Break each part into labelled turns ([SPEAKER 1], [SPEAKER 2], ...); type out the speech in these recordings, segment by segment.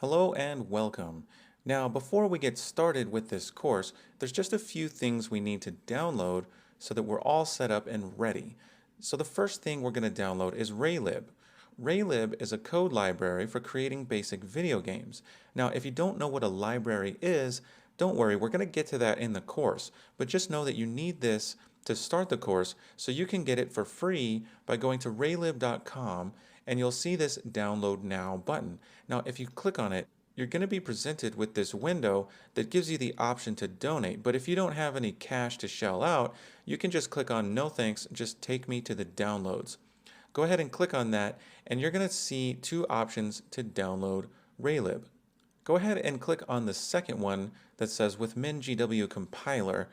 [SPEAKER 1] Hello and welcome. Now, before we get started with this course, there's just a few things we need to download so that we're all set up and ready. So the first thing we're going to download is Raylib. Raylib is a code library for creating basic video games. Now, if you don't know what a library is, don't worry, we're going to get to that in the course, but just know that you need this to start the course so you can get it for free by going to raylib.com and you'll see this download now button. Now, if you click on it, you're going to be presented with this window that gives you the option to donate. But if you don't have any cash to shell out, you can just click on no thanks, just take me to the downloads. Go ahead and click on that, and you're going to see two options to download Raylib. Go ahead and click on the second one that says with MinGW compiler.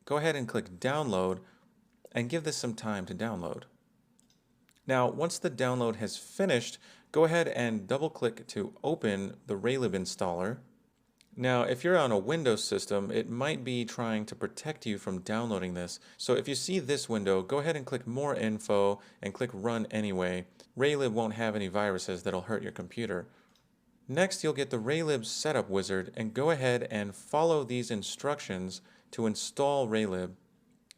[SPEAKER 1] Go ahead and click download and give this some time to download. Now, once the download has finished, go ahead and double click to open the Raylib installer. Now, if you're on a Windows system, it might be trying to protect you from downloading this. So if you see this window, go ahead and click More Info and click Run Anyway. Raylib won't have any viruses that'll hurt your computer. Next, you'll get the Raylib setup wizard and go ahead and follow these instructions to install Raylib.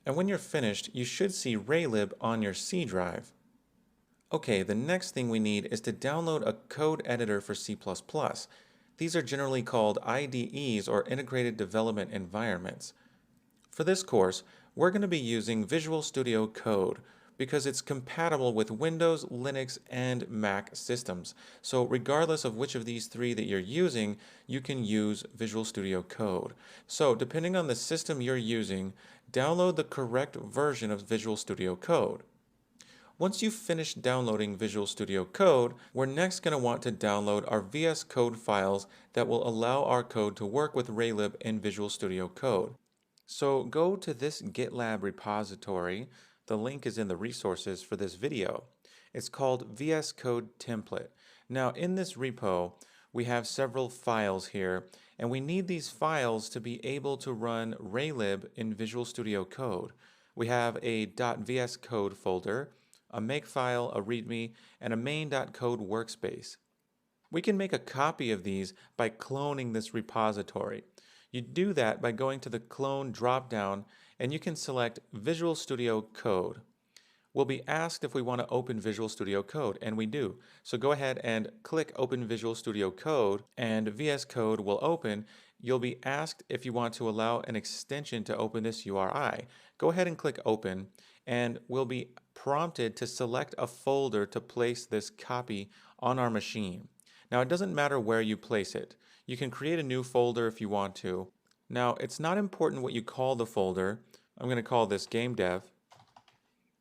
[SPEAKER 1] And when you're finished, you should see Raylib on your C drive. Okay, the next thing we need is to download a code editor for C++. These are generally called IDEs or Integrated Development Environments. For this course, we're going to be using Visual Studio Code because it's compatible with Windows, Linux, and Mac systems. So regardless of which of these three that you're using, you can use Visual Studio Code. So depending on the system you're using, download the correct version of Visual Studio Code. Once you've finished downloading Visual Studio Code, we're next going to want to download our VS Code files that will allow our code to work with Raylib in Visual Studio Code. So go to this GitLab repository. The link is in the resources for this video. It's called VS Code Template. Now in this repo, we have several files here, and we need these files to be able to run Raylib in Visual Studio Code. We have a .vscode folder, a makefile, a readme, and a main.code workspace. We can make a copy of these by cloning this repository. You do that by going to the clone dropdown and you can select Visual Studio Code. We'll be asked if we want to open Visual Studio Code, and we do. So go ahead and click Open Visual Studio Code and VS Code will open. You'll be asked if you want to allow an extension to open this URI. Go ahead and click Open and we'll be prompted to select a folder to place this copy on our machine. Now, it doesn't matter where you place it. You can create a new folder if you want to. Now, it's not important what you call the folder. I'm going to call this Game Dev.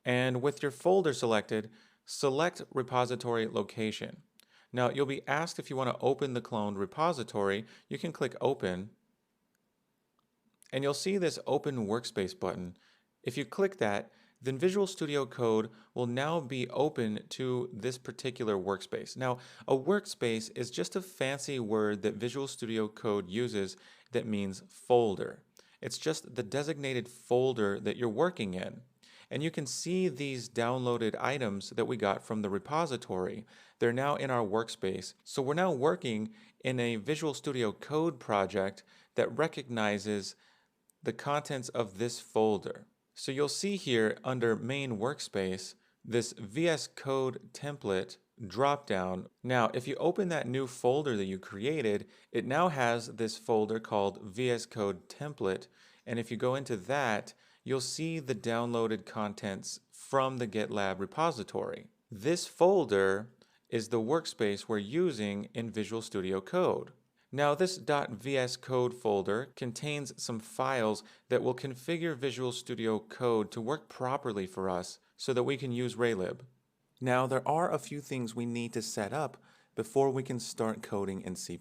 [SPEAKER 1] And with your folder selected, select repository location. Now, you'll be asked if you want to open the cloned repository. You can click Open, and you'll see this Open Workspace button. If you click that, then Visual Studio Code will now be open to this particular workspace. Now, a workspace is just a fancy word that Visual Studio Code uses that means folder. It's just the designated folder that you're working in. And you can see these downloaded items that we got from the repository. They're now in our workspace. So we're now working in a Visual Studio Code project that recognizes the contents of this folder. So you'll see here under Main Workspace, this VS Code template dropdown. Now, if you open that new folder that you created, it now has this folder called VS Code template. And if you go into that, you'll see the downloaded contents from the GitLab repository. This folder is the workspace we're using in Visual Studio Code. Now this .vs code folder contains some files that will configure Visual Studio Code to work properly for us so that we can use Raylib. Now there are a few things we need to set up before we can start coding in C++.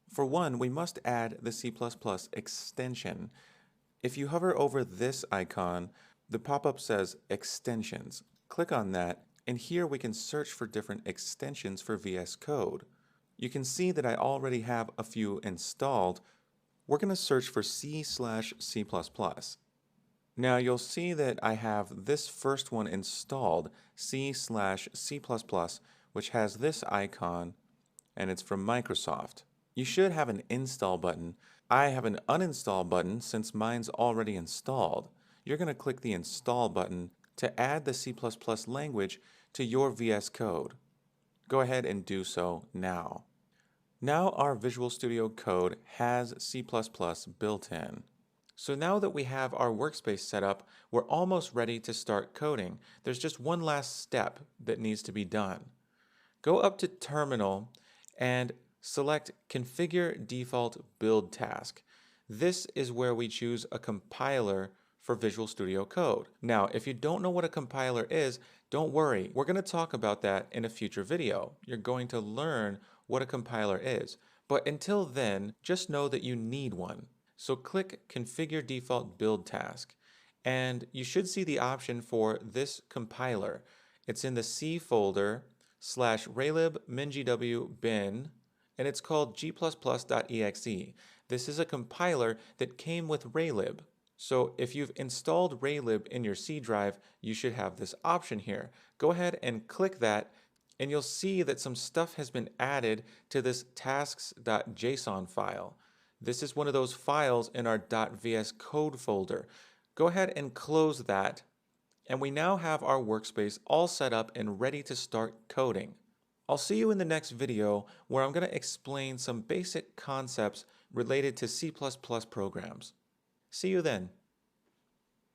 [SPEAKER 1] For one, we must add the C++ extension. If you hover over this icon, the pop-up says Extensions. Click on that, and here we can search for different extensions for VS Code. You can see that I already have a few installed. We're going to search for C/C++. Now you'll see that I have this first one installed, C/C++, which has this icon, and it's from Microsoft. You should have an install button. I have an uninstall button since mine's already installed. You're going to click the install button to add the C++ language to your VS Code. Go ahead and do so now. Now our Visual Studio Code has C++ built in. So now that we have our workspace set up, we're almost ready to start coding. There's just one last step that needs to be done. Go up to Terminal and select Configure Default Build Task. This is where we choose a compiler for Visual Studio Code. Now, if you don't know what a compiler is, don't worry. We're going to talk about that in a future video. You're going to learn what a compiler is. But until then, just know that you need one. So click Configure Default Build Task, and you should see the option for this compiler. It's in the C folder /raylib mingw bin, and it's called g++.exe. This is a compiler that came with Raylib. So if you've installed Raylib in your C drive, you should have this option here. Go ahead and click that, and you'll see that some stuff has been added to this tasks.json file. This is one of those files in our .vs code folder. Go ahead and close that, and we now have our workspace all set up and ready to start coding. I'll see you in the next video where I'm going to explain some basic concepts related to C++ programs. See you then.